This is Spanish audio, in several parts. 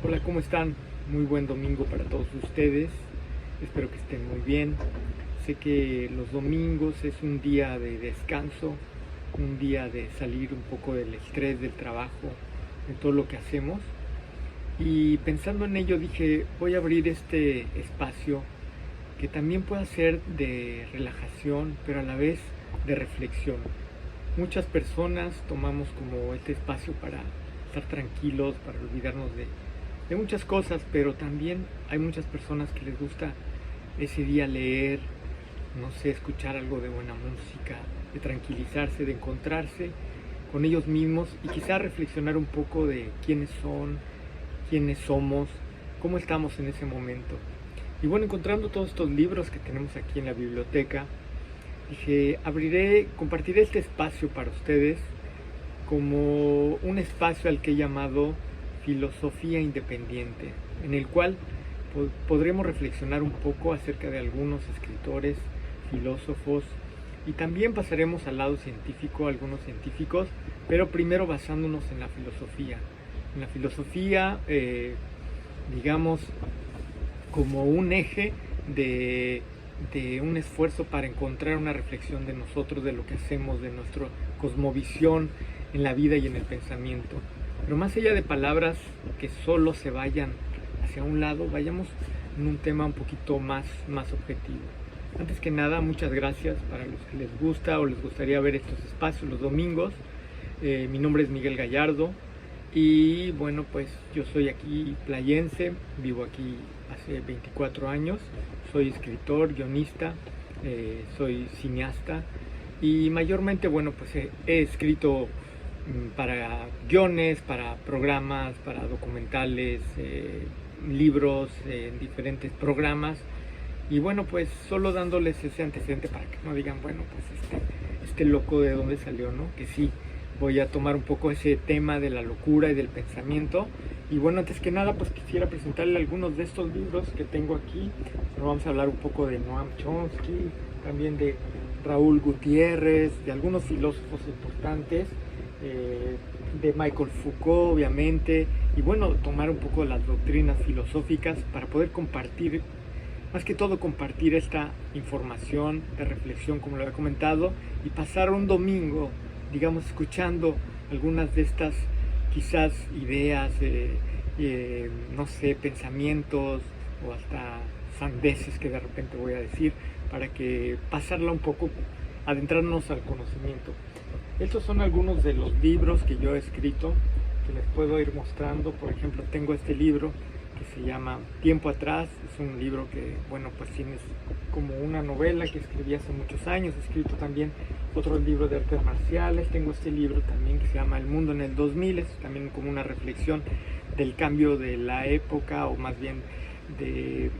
Hola, ¿cómo están? Muy buen domingo para todos ustedes. Espero que estén muy bien. Sé que los domingos es un día de descanso, un día de salir un poco del estrés del trabajo, de todo lo que hacemos. Y pensando en ello dije, voy a abrir este espacio que también pueda ser de relajación, pero a la vez de reflexión. Muchas personas tomamos como este espacio para estar tranquilos, para olvidarnos de muchas cosas, pero también hay muchas personas que les gusta ese día leer, no sé, escuchar algo de buena música, de tranquilizarse, de encontrarse con ellos mismos y quizá reflexionar un poco de quiénes son, quiénes somos, cómo estamos en ese momento. Y bueno, encontrando todos estos libros que tenemos aquí en la biblioteca, dije, compartiré este espacio para ustedes como un espacio al que he llamado filosofía independiente, en el cual podremos reflexionar un poco acerca de algunos escritores, filósofos, y también pasaremos al lado científico, algunos científicos, pero primero basándonos en la filosofía. En la filosofía, digamos, como un eje de un esfuerzo para encontrar una reflexión de nosotros, de lo que hacemos, de nuestra cosmovisión en la vida y en el pensamiento. Pero más allá de palabras que solo se vayan hacia un lado, vayamos en un tema un poquito más objetivo. Antes que nada, muchas gracias para los que les gusta o les gustaría ver estos espacios los domingos. Mi nombre es Miguel Gallardo y bueno, pues yo soy aquí playense, vivo aquí hace 24 años, soy escritor, guionista, soy cineasta y mayormente, bueno, pues he escrito para guiones, para programas, para documentales, libros, en diferentes programas. Y bueno, pues solo dándoles ese antecedente para que no digan, bueno, pues este loco de dónde salió, ¿no? Que sí, voy a tomar un poco ese tema de la locura y del pensamiento. Y bueno, antes que nada, pues quisiera presentarle algunos de estos libros que tengo aquí. Pero vamos a hablar un poco de Noam Chomsky, también de Raúl Gutiérrez, de algunos filósofos importantes, de Michael Foucault, obviamente, y bueno, tomar un poco de las doctrinas filosóficas para poder compartir, más que todo compartir esta información de reflexión, como lo había comentado, y pasar un domingo, digamos, escuchando algunas de estas quizás ideas, no sé, pensamientos o hasta sandeces que de repente voy a decir, para que pasarla un poco, adentrarnos al conocimiento. Estos son algunos de los libros que yo he escrito, que les puedo ir mostrando. Por ejemplo, tengo este libro que se llama Tiempo Atrás. Es un libro que, bueno, pues tiene como una novela que escribí hace muchos años. He escrito también otro libro de artes marciales. Tengo este libro también que se llama El Mundo en el 2000. Es también como una reflexión del cambio de la época, o más bien de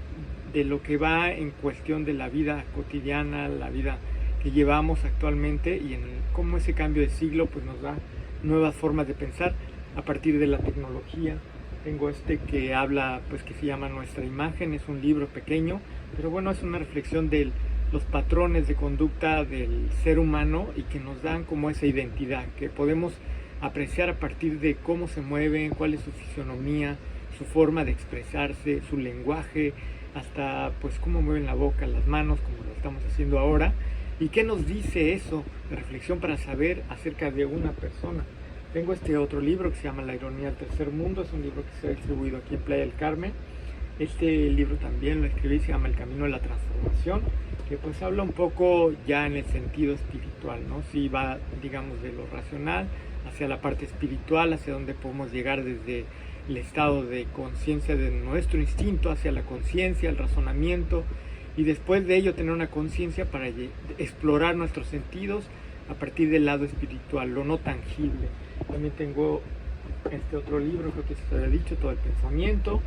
lo que va en cuestión de la vida cotidiana, la vida que llevamos actualmente, y en cómo ese cambio de siglo pues nos da nuevas formas de pensar a partir de la tecnología. Tengo este que habla, pues, que se llama Nuestra Imagen. Es un libro pequeño, pero bueno, es una reflexión de los patrones de conducta del ser humano y que nos dan como esa identidad que podemos apreciar a partir de cómo se mueven, cuál es su fisionomía, su forma de expresarse, su lenguaje, hasta pues cómo mueven la boca, las manos, como lo estamos haciendo ahora. ¿Y qué nos dice eso de reflexión para saber acerca de una persona? Tengo este otro libro que se llama La Ironía del Tercer Mundo. Es un libro que se ha distribuido aquí en Playa del Carmen. Este libro también lo escribí, se llama El Camino de la Transformación, que pues habla un poco ya en el sentido espiritual, ¿no? Sí va, digamos, de lo racional hacia la parte espiritual, hacia donde podemos llegar desde el estado de conciencia de nuestro instinto hacia la conciencia, el razonamiento, y después de ello tener una conciencia para explorar nuestros sentidos a partir del lado espiritual, lo no tangible. También tengo este otro libro, creo que se había dicho, Todo el Pensamiento.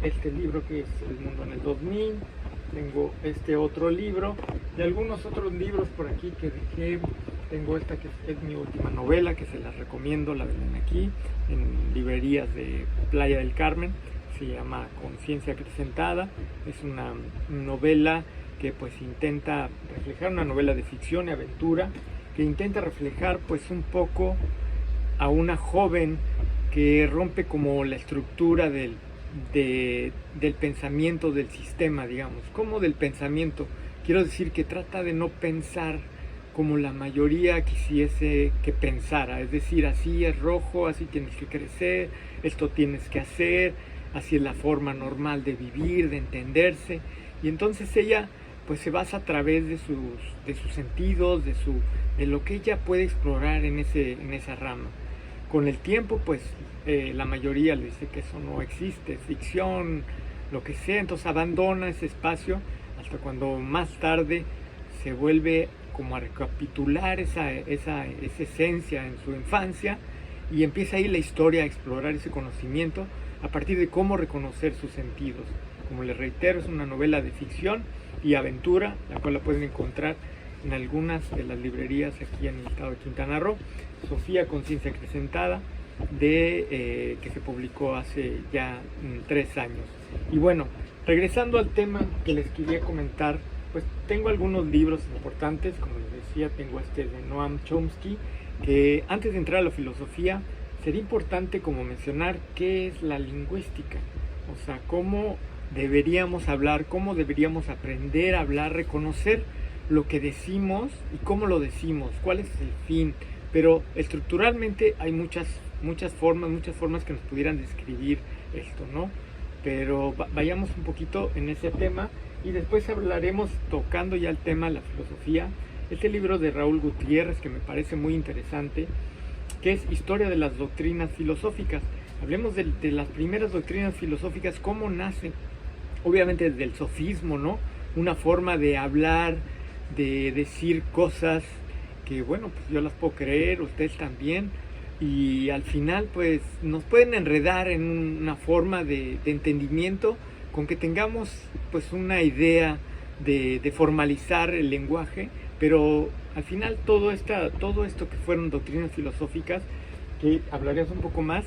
Este libro que es El Mundo en el 2000. Tengo este otro libro y algunos otros libros por aquí que dejé. Tengo esta que es mi última novela, que se las recomiendo, la venden aquí en librerías de Playa del Carmen. Se llama Conciencia Acrecentada. Es una novela que pues intenta reflejar, una novela de ficción y aventura, que intenta reflejar pues un poco a una joven que rompe como la estructura del pensamiento del sistema, digamos. ¿Cómo del pensamiento? Quiero decir que trata de no pensar como la mayoría quisiese que pensara, es decir, así es rojo, así tienes que crecer, esto tienes que hacer, así es la forma normal de vivir, de entenderse, y entonces ella pues se basa a través de sus sentidos, de lo que ella puede explorar en esa rama. Con el tiempo pues la mayoría le dice que eso no existe, es ficción, lo que sea, entonces abandona ese espacio hasta cuando más tarde se vuelve como a recapitular esa esencia en su infancia y empieza ahí la historia a explorar ese conocimiento a partir de cómo reconocer sus sentidos. Como les reitero, es una novela de ficción y aventura, la cual la pueden encontrar en algunas de las librerías aquí en el estado de Quintana Roo. Sofía Conciencia Acrecentada, que se publicó hace ya 3 años. Y bueno, regresando al tema que les quería comentar, pues tengo algunos libros importantes, como les decía, tengo este de Noam Chomsky, que antes de entrar a la filosofía, sería importante como mencionar qué es la lingüística, o sea, cómo deberíamos hablar, cómo deberíamos aprender a hablar, reconocer lo que decimos y cómo lo decimos, cuál es el fin, pero estructuralmente hay muchas formas que nos pudieran describir esto, ¿no? Pero vayamos un poquito en ese tema y después hablaremos, tocando ya el tema de la filosofía, este libro de Raúl Gutiérrez que me parece muy interesante, que es Historia de las Doctrinas Filosóficas. Hablemos de las primeras doctrinas filosóficas, cómo nacen, obviamente desde el sofismo, ¿no? Una forma de hablar, de decir cosas que, bueno, pues yo las puedo creer, ustedes también, y al final pues nos pueden enredar en una forma de entendimiento con que tengamos pues una idea de formalizar el lenguaje, pero al final todo esto que fueron doctrinas filosóficas, que hablaríamos un poco más,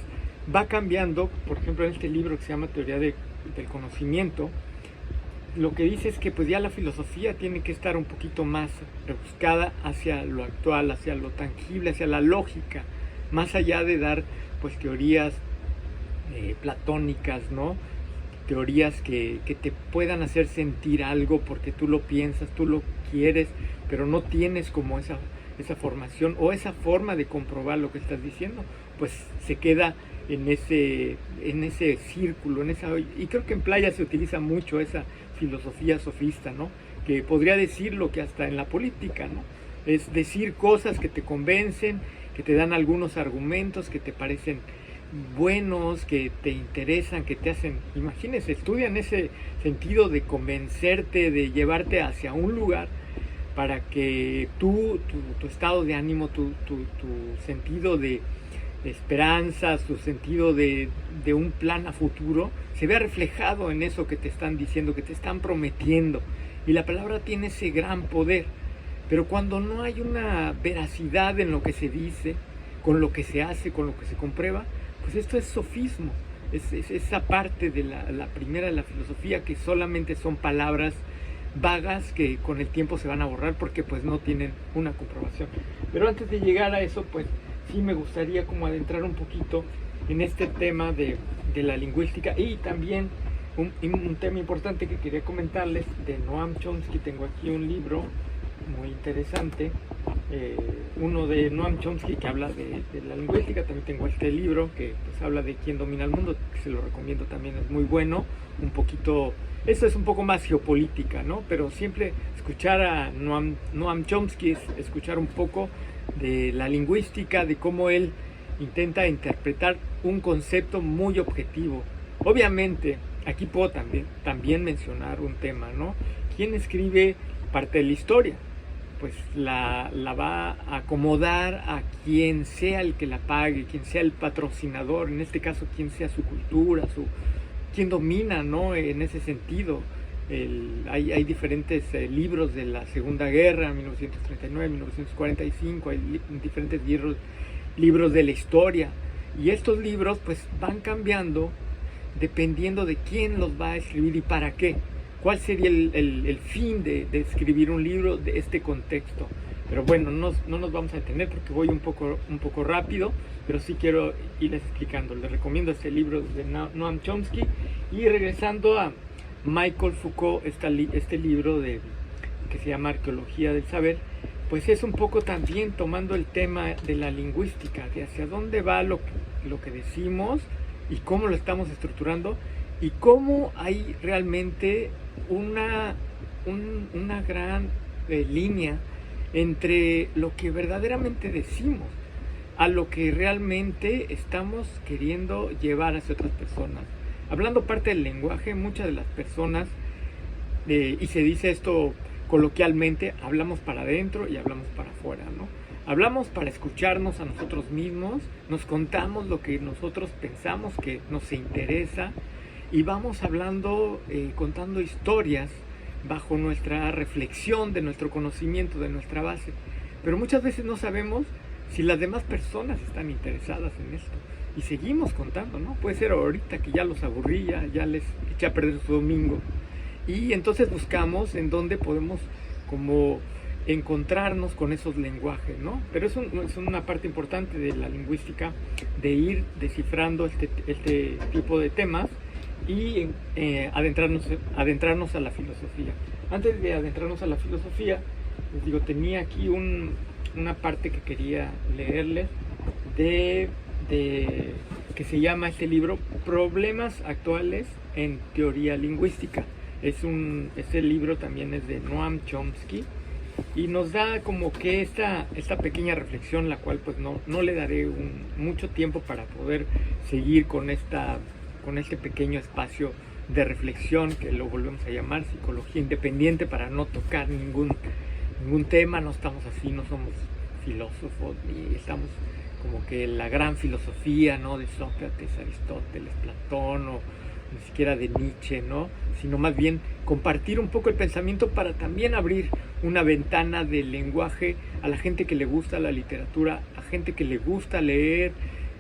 va cambiando. Por ejemplo, en este libro que se llama Teoría del Conocimiento, lo que dice es que pues ya la filosofía tiene que estar un poquito más rebuscada hacia lo actual, hacia lo tangible, hacia la lógica, más allá de dar pues teorías platónicas, ¿no? Teorías que te puedan hacer sentir algo porque tú lo piensas, tú lo quieres, pero no tienes como esa formación o esa forma de comprobar lo que estás diciendo, pues se queda en ese círculo, y creo que en Playa se utiliza mucho esa filosofía sofista, ¿no? Que podría decir lo que hasta en la política, ¿no? Es decir cosas que te convencen, que te dan algunos argumentos que te parecen buenos, que te interesan, que te hacen, imagínense, estudian ese sentido de convencerte, de llevarte hacia un lugar para que tu estado de ánimo, tu sentido de esperanza, tu sentido de un plan a futuro, se vea reflejado en eso que te están diciendo, que te están prometiendo. Y la palabra tiene ese gran poder. Pero cuando no hay una veracidad en lo que se dice, con lo que se hace, con lo que se comprueba, pues esto es sofismo. Es esa parte de la primera de la filosofía que solamente son palabras vagas que con el tiempo se van a borrar porque pues no tienen una comprobación. Pero antes de llegar a eso, pues sí me gustaría como adentrar un poquito en este tema de la lingüística y también un tema importante que quería comentarles de Noam Chomsky. Tengo aquí un libro muy interesante, uno de Noam Chomsky que habla de la lingüística. También tengo este libro que pues habla de quién domina el mundo, que se lo recomiendo también, es muy bueno, un poquito, eso es un poco más geopolítica, ¿no? Pero siempre escuchar a Noam Chomsky es escuchar un poco de la lingüística, de cómo él intenta interpretar un concepto muy objetivo. Obviamente, aquí puedo también mencionar un tema, ¿no? ¿Quién escribe parte de la historia? Pues la va a acomodar a quien sea el que la pague, quien sea el patrocinador, en este caso quien sea su cultura, quien domina, ¿no? En ese sentido. Hay diferentes libros de la Segunda Guerra, 1939, 1945, hay diferentes libros de la historia, y estos libros pues van cambiando dependiendo de quién los va a escribir y para qué. ¿Cuál sería el fin de escribir un libro de este contexto? Pero bueno, no nos vamos a detener porque voy un poco rápido, pero sí quiero irles explicando. Les recomiendo este libro de Noam Chomsky, y regresando a Michael Foucault, este libro que se llama Arqueología del Saber, pues es un poco también tomando el tema de la lingüística, de hacia dónde va lo que decimos y cómo lo estamos estructurando, y cómo hay realmente una gran línea entre lo que verdaderamente decimos a lo que realmente estamos queriendo llevar hacia otras personas. Hablando parte del lenguaje, muchas de las personas, y se dice esto coloquialmente, hablamos para adentro y hablamos para afuera, ¿no? Hablamos para escucharnos a nosotros mismos, nos contamos lo que nosotros pensamos que nos interesa, y vamos hablando, contando historias bajo nuestra reflexión de nuestro conocimiento, de nuestra base. Pero muchas veces no sabemos si las demás personas están interesadas en esto, y seguimos contando, ¿no? Puede ser ahorita que ya los aburrí, ya les eché a perder su domingo, y entonces buscamos en dónde podemos como encontrarnos con esos lenguajes, ¿no? Pero es una parte importante de la lingüística, de ir descifrando este tipo de temas y adentrarnos a la filosofía. Antes de adentrarnos a la filosofía, les digo, tenía aquí una parte que quería leerles que se llama este libro Problemas actuales en teoría lingüística. Este libro también es de Noam Chomsky, y nos da como que esta pequeña reflexión, la cual pues no le daré mucho tiempo para poder seguir con este pequeño espacio de reflexión, que lo volvemos a llamar psicología independiente, para no tocar ningún tema. No estamos así, no somos filósofos, ni estamos como que la gran filosofía, ¿no?, de Sócrates, Aristóteles, Platón, o ni siquiera de Nietzsche, ¿no?, sino más bien compartir un poco el pensamiento para también abrir una ventana del lenguaje a la gente que le gusta la literatura, a gente que le gusta leer,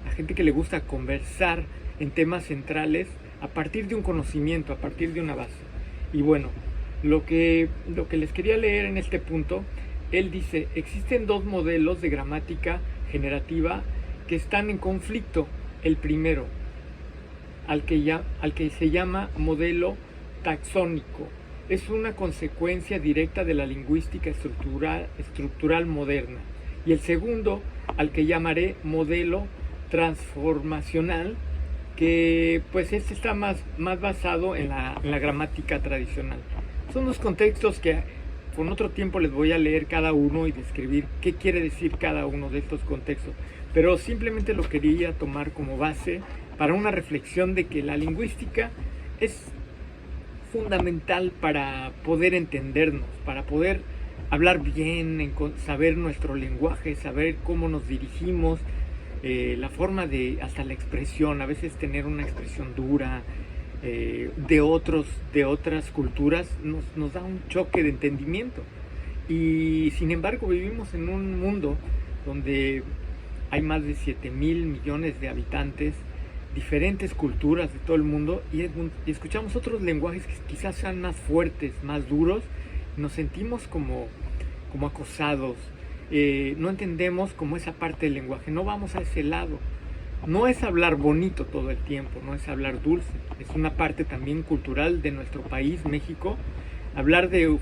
a gente que le gusta conversar en temas centrales a partir de un conocimiento, a partir de una base. Y bueno, lo que les quería leer en este punto, él dice: existen dos modelos de gramática generativa que están en conflicto. El primero, al que se llama modelo taxónico, es una consecuencia directa de la lingüística estructural moderna. Y el segundo, al que llamaré modelo transformacional, que pues está más basado en la gramática tradicional. Son dos contextos que con otro tiempo les voy a leer cada uno y describir qué quiere decir cada uno de estos contextos, pero simplemente lo quería tomar como base para una reflexión de que la lingüística es fundamental para poder entendernos, para poder hablar bien, saber nuestro lenguaje, saber cómo nos dirigimos, la forma de, hasta la expresión, a veces tener una expresión dura de otras culturas nos da un choque de entendimiento. Y sin embargo vivimos en un mundo donde hay más de 7,000 millones de habitantes, diferentes culturas de todo el mundo, y escuchamos otros lenguajes que quizás sean más fuertes, más duros. Nos sentimos como acosados, no entendemos como esa parte del lenguaje, no vamos a ese lado. No es hablar bonito todo el tiempo, no es hablar dulce, es una parte también cultural de nuestro país, México, hablar de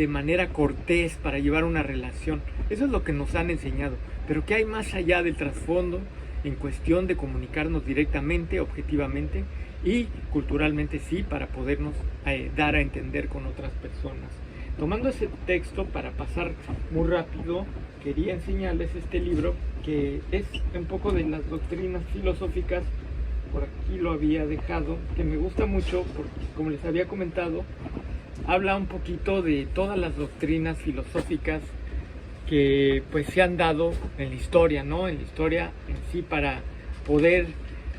manera cortés para llevar una relación. Eso es lo que nos han enseñado, pero ¿qué hay más allá del trasfondo en cuestión de comunicarnos directamente, objetivamente y culturalmente, sí, para podernos dar a entender con otras personas? Tomando ese texto, para pasar muy rápido, quería enseñarles este libro, que es un poco de las doctrinas filosóficas. Por aquí lo había dejado, que me gusta mucho porque, como les había comentado, habla un poquito de todas las doctrinas filosóficas que pues se han dado en la historia, ¿no? En la historia en sí, para poder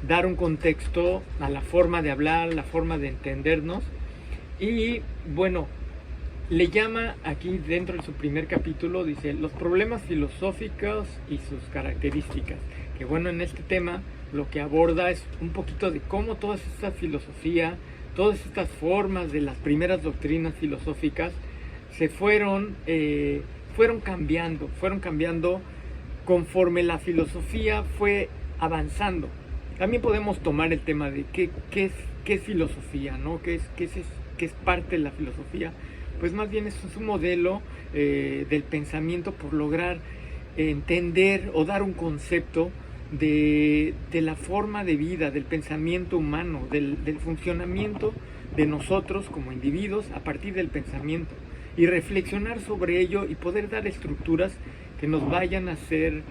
dar un contexto a la forma de hablar, la forma de entendernos. Y bueno, le llama aquí dentro de su primer capítulo, dice, los problemas filosóficos y sus características. Que bueno, en este tema lo que aborda es un poquito de cómo toda esta filosofía, todas estas formas de las primeras doctrinas filosóficas se fueron fueron cambiando conforme la filosofía fue avanzando. También podemos tomar el tema de qué es filosofía, ¿no? ¿Qué es parte de la filosofía? Pues más bien es un modelo del pensamiento por lograr entender o dar un concepto de la forma de vida, del pensamiento humano, del funcionamiento de nosotros como individuos a partir del pensamiento, y reflexionar sobre ello y poder dar estructuras que nos vayan a hacer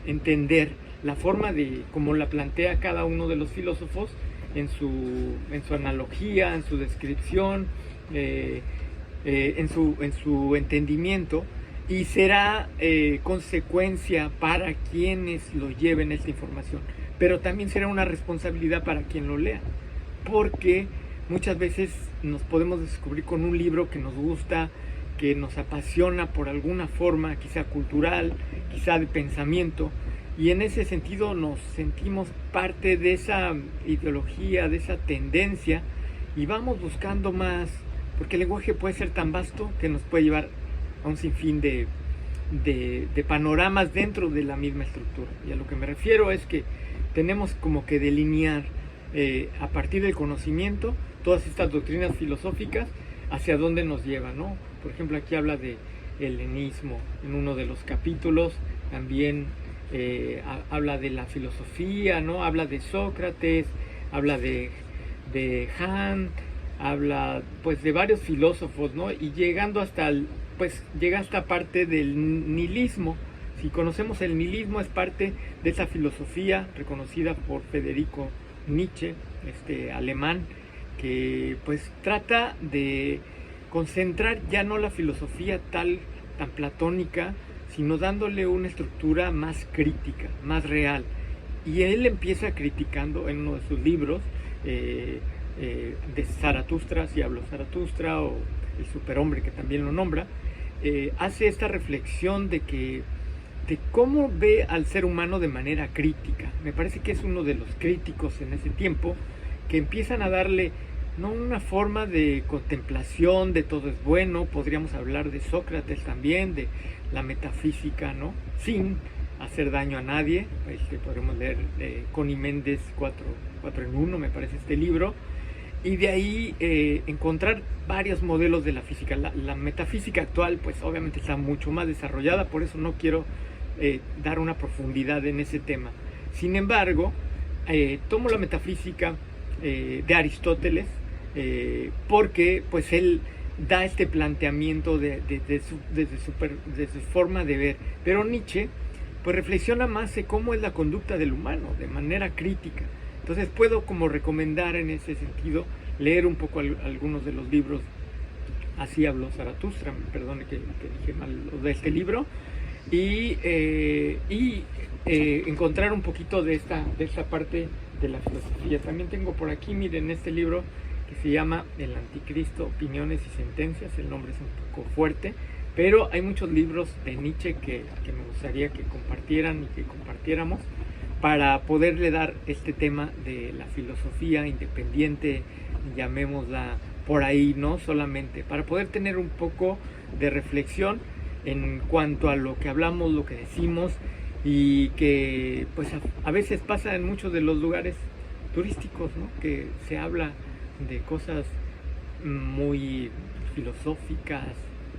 entender la forma de como la plantea cada uno de los filósofos en su analogía, en su descripción, en su entendimiento, y será consecuencia para quienes lo lleven esta información, pero también será una responsabilidad para quien lo lea, porque muchas veces nos podemos descubrir con un libro que nos gusta, que nos apasiona por alguna forma, quizá cultural, quizá de pensamiento, y en ese sentido nos sentimos parte de esa ideología, de esa tendencia, y vamos buscando más, porque el lenguaje puede ser tan vasto que nos puede llevar a un sinfín de panoramas dentro de la misma estructura. Y a lo que me refiero es que tenemos como que delinear a partir del conocimiento todas estas doctrinas filosóficas hacia dónde nos llevan, ¿no? Por ejemplo, aquí habla de helenismo en uno de los capítulos, también habla de la filosofía, ¿no? Habla de Sócrates, habla de Kant, habla pues de varios filósofos, ¿no? Y llegando hasta llega esta parte del nihilismo. Si conocemos el nihilismo, es parte de esa filosofía reconocida por Federico Nietzsche, alemán, que pues trata de concentrar ya no la filosofía tan platónica, sino dándole una estructura más crítica, más real. Y él empieza criticando en uno de sus libros de Zaratustra, si hablo Zaratustra, o el superhombre, que también lo nombra, hace esta reflexión de cómo ve al ser humano de manera crítica. Me parece que es uno de los críticos en ese tiempo que empiezan a darle no una forma de contemplación, de todo es bueno. Podríamos hablar de Sócrates también, de la metafísica, ¿no? Sin hacer daño a nadie. Podremos leer Connie Méndez 4 en 1, me parece este libro, y de ahí encontrar varios modelos de la física. La metafísica actual pues obviamente está mucho más desarrollada, por eso no quiero dar una profundidad en ese tema. Sin embargo, tomo la metafísica de Aristóteles, porque pues él da este planteamiento desde su forma de ver, pero Nietzsche pues reflexiona más de cómo es la conducta del humano de manera crítica. Entonces puedo como recomendar en ese sentido leer un poco algunos de los libros. Así habló Zaratustra, perdone que dije mal lo de este libro, y encontrar un poquito de esta parte de la filosofía. También tengo por aquí, miren, este libro que se llama El Anticristo, Opiniones y Sentencias. El nombre es un poco fuerte, pero hay muchos libros de Nietzsche que me gustaría que compartieran y que compartiéramos para poderle dar este tema de la filosofía independiente, llamémosla por ahí, no solamente, para poder tener un poco de reflexión en cuanto a lo que hablamos, lo que decimos, y que pues a veces pasa en muchos de los lugares turísticos, ¿no? Que se habla de cosas muy filosóficas,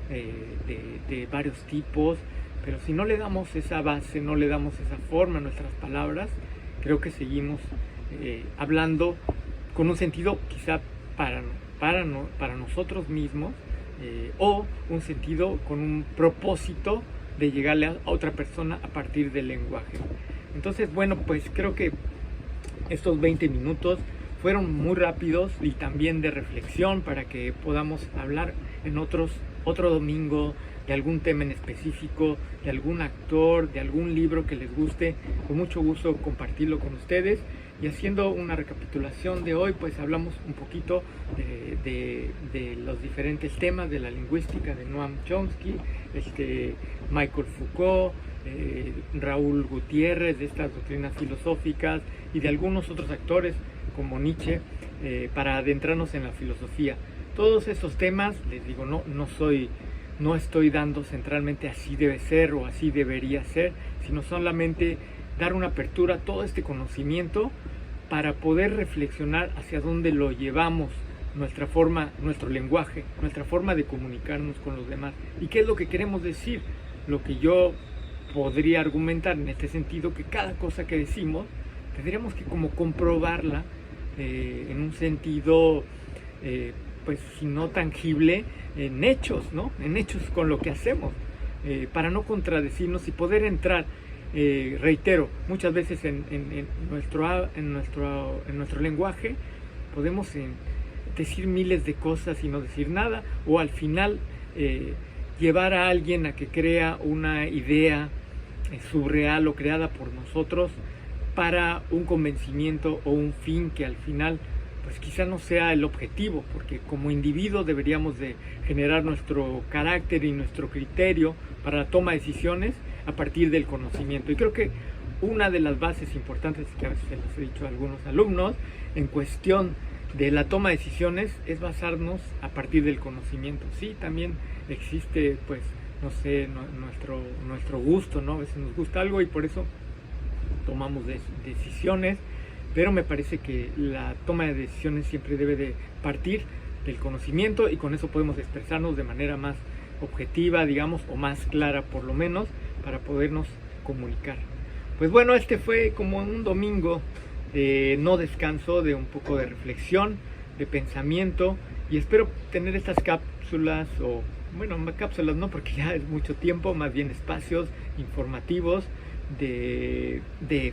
de varios tipos, pero si no le damos esa base, no le damos esa forma a nuestras palabras, creo que seguimos hablando con un sentido quizá para nosotros mismos, o un sentido con un propósito de llegarle a otra persona a partir del lenguaje. Entonces, bueno, pues creo que estos 20 minutos fueron muy rápidos y también de reflexión para que podamos hablar en otro domingo de algún tema en específico, de algún actor, de algún libro que les guste. Con mucho gusto compartirlo con ustedes. Y haciendo una recapitulación de hoy, pues hablamos un poquito de los diferentes temas de la lingüística de Noam Chomsky, Michael Foucault, Raúl Gutiérrez, de estas doctrinas filosóficas, y de algunos otros actores como Nietzsche, para adentrarnos en la filosofía. Todos estos temas, les digo, no soy no estoy dando centralmente así debe ser o así debería ser, sino solamente dar una apertura a todo este conocimiento para poder reflexionar hacia dónde lo llevamos, nuestra forma, nuestro lenguaje, nuestra forma de comunicarnos con los demás. ¿Y qué es lo que queremos decir? Lo que yo podría argumentar en este sentido, que cada cosa que decimos tendríamos que como comprobarla en un sentido, pues si no tangible, en hechos, ¿no? En hechos con lo que hacemos, para no contradecirnos y poder entrar, reitero, muchas veces en nuestro lenguaje podemos decir miles de cosas y no decir nada, o al final llevar a alguien a que crea una idea surreal o creada por nosotros para un convencimiento o un fin que al final pues quizá no sea el objetivo, porque como individuo deberíamos de generar nuestro carácter y nuestro criterio para la toma de decisiones a partir del conocimiento. Y creo que una de las bases importantes que a veces se les he dicho a algunos alumnos en cuestión de la toma de decisiones es basarnos a partir del conocimiento. Sí, también existe, pues, no sé, nuestro gusto, ¿no? A veces nos gusta algo y por eso tomamos decisiones, pero me parece que la toma de decisiones siempre debe de partir del conocimiento y con eso podemos expresarnos de manera más objetiva, digamos, o más clara por lo menos, para podernos comunicar. Pues bueno, este fue como un domingo de no descanso, de un poco de reflexión, de pensamiento, y espero tener estas cápsulas, o bueno, cápsulas no, porque ya es mucho tiempo, más bien espacios informativos de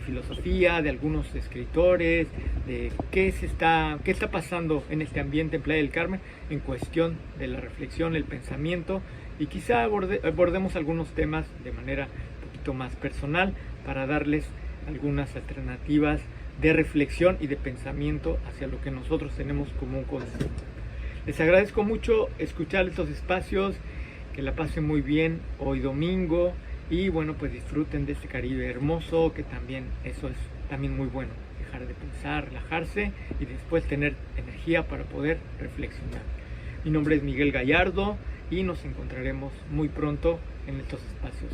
filosofía, de algunos escritores, de qué está pasando en este ambiente en Playa del Carmen en cuestión de la reflexión, el pensamiento, y quizá abordemos algunos temas de manera un poquito más personal para darles algunas alternativas de reflexión y de pensamiento hacia lo que nosotros tenemos como un concepto. Les agradezco mucho escuchar estos espacios, que la pasen muy bien hoy domingo y bueno, pues disfruten de este Caribe hermoso, que también eso es también muy bueno, dejar de pensar, relajarse y después tener energía para poder reflexionar. Mi nombre es Miguel Gallardo y nos encontraremos muy pronto en estos espacios.